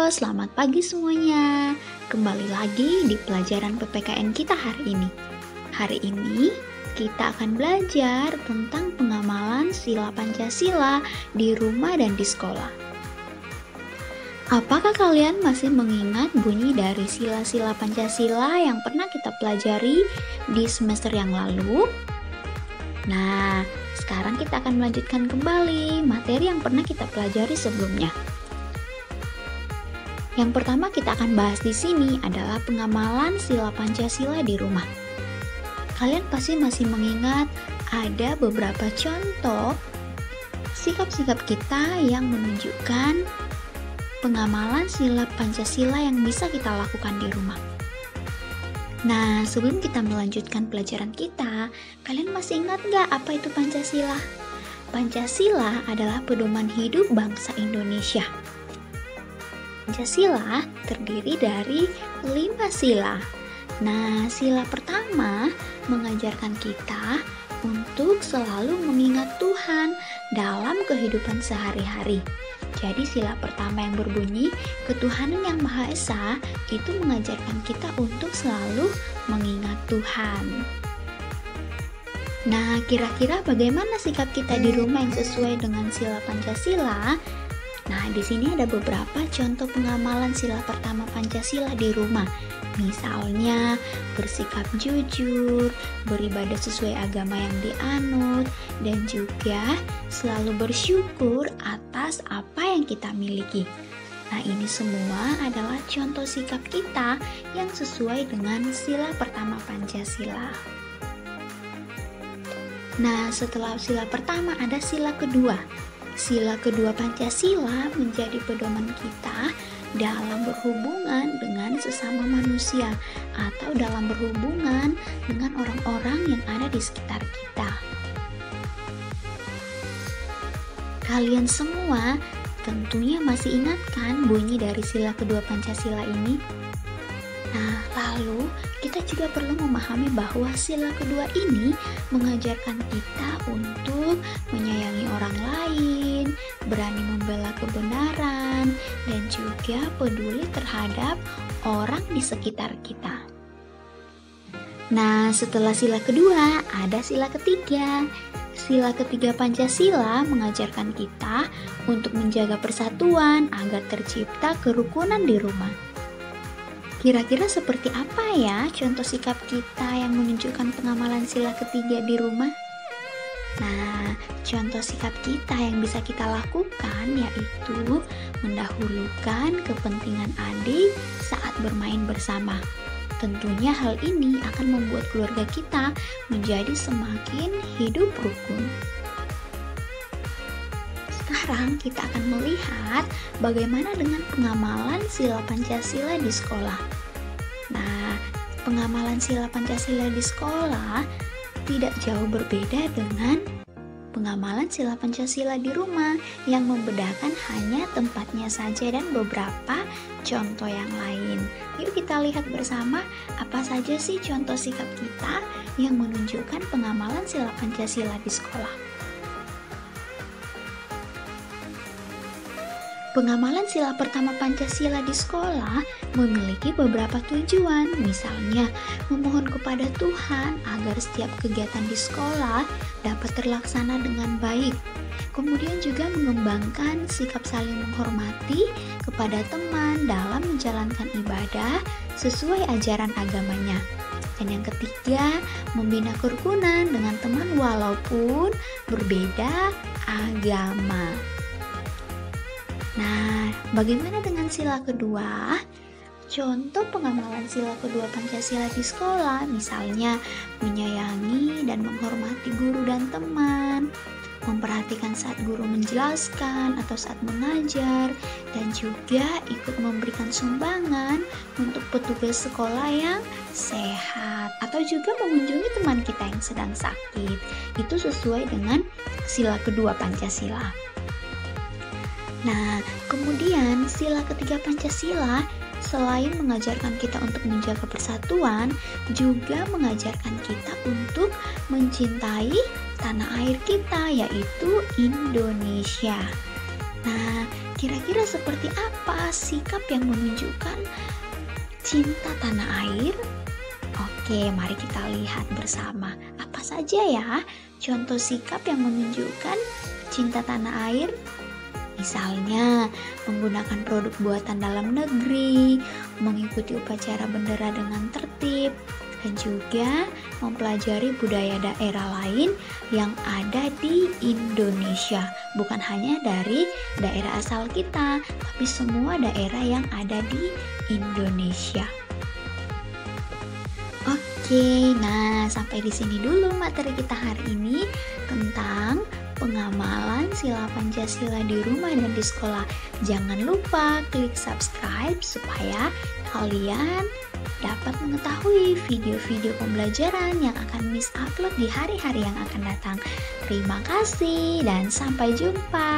Halo, selamat pagi semuanya. Kembali lagi di pelajaran PPKN kita hari ini. Hari ini kita akan belajar tentang pengamalan sila Pancasila di rumah dan di sekolah. Apakah kalian masih mengingat bunyi dari sila-sila Pancasila yang pernah kita pelajari di semester yang lalu? Nah, sekarang kita akan melanjutkan kembali materi yang pernah kita pelajari sebelumnya. Yang pertama kita akan bahas di sini adalah pengamalan sila Pancasila di rumah. Kalian pasti masih mengingat ada beberapa contoh sikap-sikap kita yang menunjukkan pengamalan sila Pancasila yang bisa kita lakukan di rumah. Nah, sebelum kita melanjutkan pelajaran kita, kalian masih ingat nggak apa itu Pancasila? Pancasila adalah pedoman hidup bangsa Indonesia. Pancasila terdiri dari 5 sila. Nah, sila pertama mengajarkan kita untuk selalu mengingat Tuhan dalam kehidupan sehari-hari. Jadi sila pertama yang berbunyi ketuhanan yang Maha Esa itu mengajarkan kita untuk selalu mengingat Tuhan. Nah, kira-kira bagaimana sikap kita di rumah yang sesuai dengan sila Pancasila? Nah, di sini ada beberapa contoh pengamalan sila pertama Pancasila di rumah. Misalnya, bersikap jujur, beribadah sesuai agama yang dianut, dan juga selalu bersyukur atas apa yang kita miliki. Nah, ini semua adalah contoh sikap kita yang sesuai dengan sila pertama Pancasila. Nah, setelah sila pertama ada sila kedua. Sila kedua Pancasila menjadi pedoman kita dalam berhubungan dengan sesama manusia atau dalam berhubungan dengan orang-orang yang ada di sekitar kita. Kalian semua tentunya masih ingat kan bunyi dari sila kedua Pancasila ini? Nah, lalu kita juga perlu memahami bahwa sila kedua ini mengajarkan kita untuk menyayangi orang lain, berani membela kebenaran, dan juga peduli terhadap orang di sekitar kita. Nah, setelah sila kedua, ada sila ketiga. Sila ketiga Pancasila mengajarkan kita untuk menjaga persatuan agar tercipta kerukunan di rumah. Kira-kira seperti apa ya contoh sikap kita yang menunjukkan pengamalan sila ketiga di rumah? Nah, contoh sikap kita yang bisa kita lakukan yaitu mendahulukan kepentingan adik saat bermain bersama. Tentunya hal ini akan membuat keluarga kita menjadi semakin hidup rukun. Sekarang kita akan melihat bagaimana dengan pengamalan sila Pancasila di sekolah. Nah, pengamalan sila Pancasila di sekolah tidak jauh berbeda dengan pengamalan sila Pancasila di rumah yang membedakan hanya tempatnya saja dan beberapa contoh yang lain. Yuk kita lihat bersama apa saja sih contoh sikap kita yang menunjukkan pengamalan sila Pancasila di sekolah. Pengamalan sila pertama Pancasila di sekolah memiliki beberapa tujuan, misalnya memohon kepada Tuhan agar setiap kegiatan di sekolah dapat terlaksana dengan baik. Kemudian juga mengembangkan sikap saling menghormati kepada teman dalam menjalankan ibadah sesuai ajaran agamanya. Dan yang ketiga, membina kerukunan dengan teman walaupun berbeda agama. Nah, bagaimana dengan sila kedua? Contoh pengamalan sila kedua Pancasila di sekolah, misalnya menyayangi dan menghormati guru dan teman, memperhatikan saat guru menjelaskan atau saat mengajar, dan juga ikut memberikan sumbangan untuk petugas sekolah yang sehat, atau juga mengunjungi teman kita yang sedang sakit. Itu sesuai dengan sila kedua Pancasila. Nah, kemudian sila ketiga Pancasila selain mengajarkan kita untuk menjaga persatuan, juga mengajarkan kita untuk mencintai tanah air kita, yaitu Indonesia. Nah, kira-kira seperti apa berupa sikap yang menunjukkan cinta tanah air? Oke, mari kita lihat bersama. Apa saja ya contoh sikap yang menunjukkan cinta tanah air? Misalnya, menggunakan produk buatan dalam negeri, mengikuti upacara bendera dengan tertib, dan juga mempelajari budaya daerah lain yang ada di Indonesia. Bukan hanya dari daerah asal kita, tapi semua daerah yang ada di Indonesia. Oke, nah sampai di sini dulu materi kita hari ini tentang pengamalan sila Pancasila di rumah dan di sekolah. Jangan lupa klik subscribe supaya kalian dapat mengetahui video-video pembelajaran yang akan Miss upload di hari-hari yang akan datang. Terima kasih dan sampai jumpa.